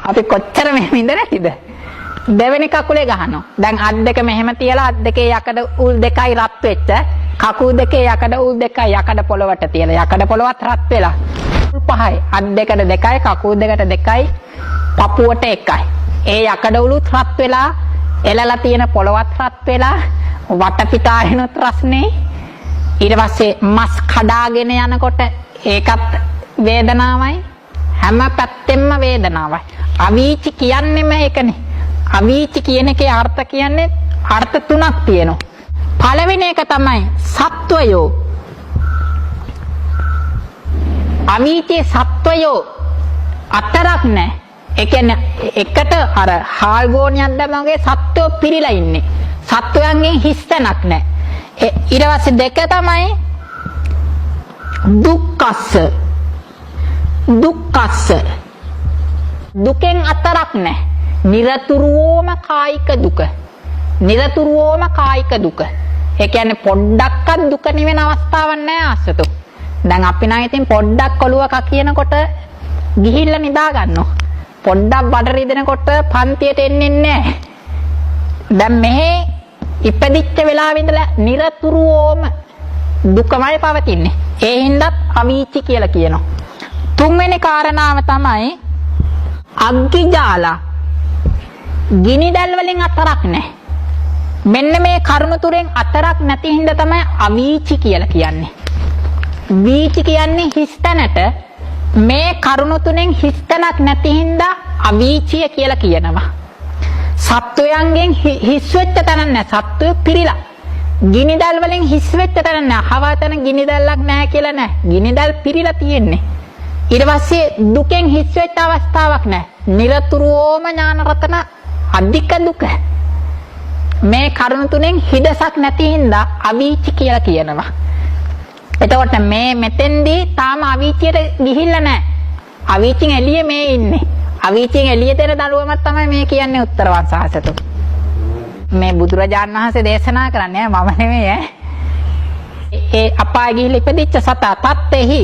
අපි කොච්චර මෙහෙම ඉඳලා ඉද දෙවෙනි කකුලේ ගහනවා. දැන් අත් දෙක මෙහෙම තියලා අත් දෙකේ යකඩ උල් දෙකයි රත් වෙච්ච කකුල් දෙකේ යකඩ උල් දෙකයි යකඩ පොළවට තියලා යකඩ පොළවත් රත් වෙලා උල් පහයි අත් දෙකට දෙකයි කකුල් දෙකට දෙකයි පපුවට එකයි. ඒ යකඩ උලුත් රත් වෙලා එලලා තියෙන පොළවත් රත් වෙලා වටපිටායනොත් රස්නේ. ඊට පස්සේ මස් කඩාගෙන යනකොට ඒකත් වේදනාවයි. හැම පැත්තෙම වේදනාවයි. අවීචි කියන්නේම ඒකනේ. අවීචි කියන එකේ අර්ථ කියන්නේ අර්ථ තුනක් තියෙනවා. පළවෙනි එක තමයි සත්වයෝ. අවීචි සත්වයෝ අතරක් නැහැ. ඒ කියන්නේ එකට අර හාල් ගෝණියක් දැම්මගේ සත්වෝ පිරීලා ඉන්නේ. සත්වයන්ගෙන් හිස්තැනක් නැහැ. ඊට පස්සේ දෙක තමයි දුක්ඛස්ස. දුක්ඛස්ස දුකෙන් අතරක් නැහැ. නිරතුරුවම කායික දුක. නිරතුරුවම කායික දුක. ඒ කියන්නේ පොඩ්ඩක්වත් දුක නිවෙන අවස්ථාවක් නැහැ ආසතු. දැන් අපි නම් ඉතින් පොඩ්ඩක් ඔළුවක කියනකොට ගිහිල්ලා නිදා ගන්නවා. පොඩ්ඩක් බඩ රිදෙනකොට පන්තියට එන්නේ නැහැ. දැන් මෙහෙ ඉපදිච්ච වෙලාවෙ ඉඳලා නිරතුරුවම දුකමයි පවතින්නේ. ඒ හින්දාත් අවීචි කියලා කියනවා. තුන්වෙනි කාරණාව තමයි අග්ගිජාලා. ගිනිදැල් වලින් අතරක් නැහැ. මෙන්න මේ කරුණු තුනෙන් අතරක් නැති හින්දා තමයි අවීචි කියලා කියන්නේ. වීචි කියන්නේ හිස්තැනට. මේ කරුණු තුනෙන් හිස්තැනක් නැති හින්දා අවීචිය කියලා කියනවා. සත්වයන්ගෙන් හිස් වෙච්ච තැනක් නැහැ. සත්වය පිරීලා. ගිනිදැල් වලින් හිස් වෙච්ච තැනක් නැහැ. හවතන ගිනිදැල්ලක් නැහැ කියලා නැහැ. ගිනිදැල් පිරීලා තියෙන්නේ. ඊට පස්සේ දුකෙන් හිස් වෙච්ච අවස්ථාවක් නැහැ. නිරතුරුවම ඥාන රතන අධික දුක. මේ කරුණු තුනෙන් හිදසක් නැති හින්දා අවීචි කියලා කියනවා. එතකොට මේ මෙතෙන්දී තාම අවීචියට ගිහිල්ලා නැහැ. අවීචින් එළියේ මේ ඉන්නේ. අවීචින් එළියේ දෙන දරුවමක් තමයි මේ කියන්නේ උත්තර වංශාසතු. මේ බුදුරජාණන් වහන්සේ දේශනා කරන්නේ මම නෙමෙයි ඈ. ඒ අපාය ගිහිල්ලා ඉපදිච්ච සතා තත්තේහි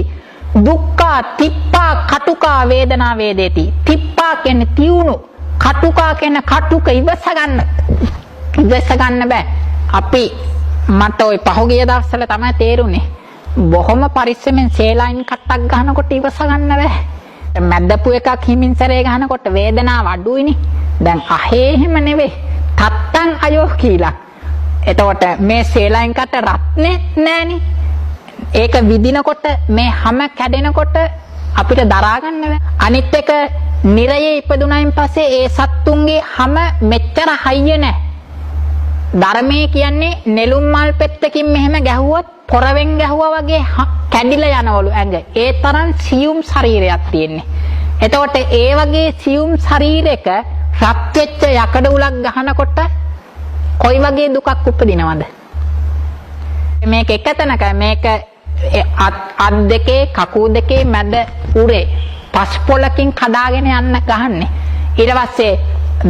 දුක්ඛ තිප්පා කටුකා වේදනා වේදේති. තිප්පා කියන්නේ තියුණු, කටුකා කියන්නේ කටුක ඉවස ගන්න බෑ. අපි මට ওই පහුගිය දවස්වල තමයි තේරුනේ. බොහොම පරිස්සමෙන් සේලයින් කට්ටක් ගන්නකොට ඉවස ගන්න බෑ. මැදපු එකක් හිමින් සැරේ ගන්නකොට වේදනාව අඩුයිනේ. දැන් අහේ එහෙම නෙවෙයි. තත්තං අයෝ කියලා. එතකොට මේ සේලයින් කට රත්නේ නෑනේ. ඒක විදිනකොට මේ හැම කැඩෙනකොට අපිට දරා ගන්න බෑ. අනිත් එක නිරයේ ඉපදුනයින් පස්සේ ඒ සත්තුන්ගේ හැම මෙච්චර හයිය නෑ. ධර්මයේ කියන්නේ නෙළුම් මල් පෙත්තකින් මෙහෙම ගැහුවොත් පොරවෙන් ගැහුවා වගේ කැඩිලා යනවලු ඇඟ. ඒ තරම් සියුම් ශරීරයක් තියෙන්නේ. එතකොට ඒ වගේ සියුම් ශරීරයක රත් වෙච්ච යකඩ උලක් ගහනකොට කොයි වගේ දුකක් උපදිනවද? මේක එක තැනක මේක අත් දෙකේ කකුල් දෙකේ මැද උරේ පස් පොලකින් කඩාගෙන යන්න ගහන්නේ. ඊට පස්සේ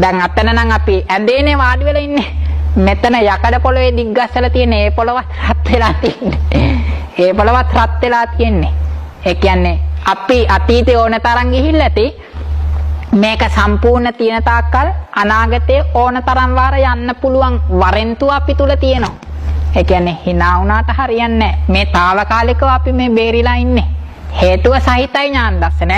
දැන් අතන නම් අපි ඇඳේනේ වාඩි වෙලා ඉන්නේ. මෙතන යකඩ පොළවේ දිග්ගස්සලා තියෙන ඒ පොළවත් රත් වෙලා තියෙන්නේ. ඒ පොළවත් රත් වෙලා තියෙන්නේ. ඒ කියන්නේ අපි අතීතේ ඕන තරම් ගිහිල්ලා ඇති. මේක සම්පූර්ණ තියෙන තාක්කල් අනාගතයේ ඕන තරම් වාර යන්න පුළුවන් වරෙන්තුව අපි තුල තියෙනවා. ඒ කියන්නේ hina වුණාට හරියන්නේ නැහැ. මේ తాවකාලිකව අපි මේ බේරිලා ඉන්නේ. හේතුව සහිතයි ඥාන දර්ශන.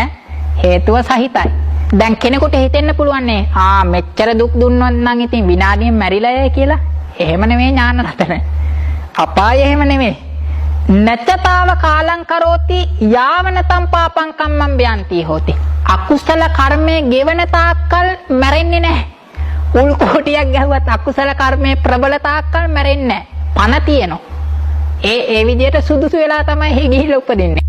හේතුව සහිතයි. දැන් කෙනෙකුට හිතෙන්න පුළුවන් නේ මෙච්චර දුක් දුන්නොත් නම් ඉතින් විනාඩියෙන් මැරිලා යයි කියලා. එහෙම නෙමෙයි ඥාන රතන. අපාය එහෙම නෙමෙයි. නච්චතාව කාලං කරෝති යාවනතම් පාපං කම්මං බයන්ති හෝති. අකුසල කර්මයේ ගෙවන තාක්කල් මැරෙන්නේ නැහැ. උල් කොටියක් ගැහුවත් අකුසල කර්මයේ ප්‍රබල තාක්කල් මැරෙන්නේ නැහැ. පණ තියෙනවා. ඒ විදිහට සුදුසු වෙලා තමයි ගිහිල්ලා උපදින්නේ.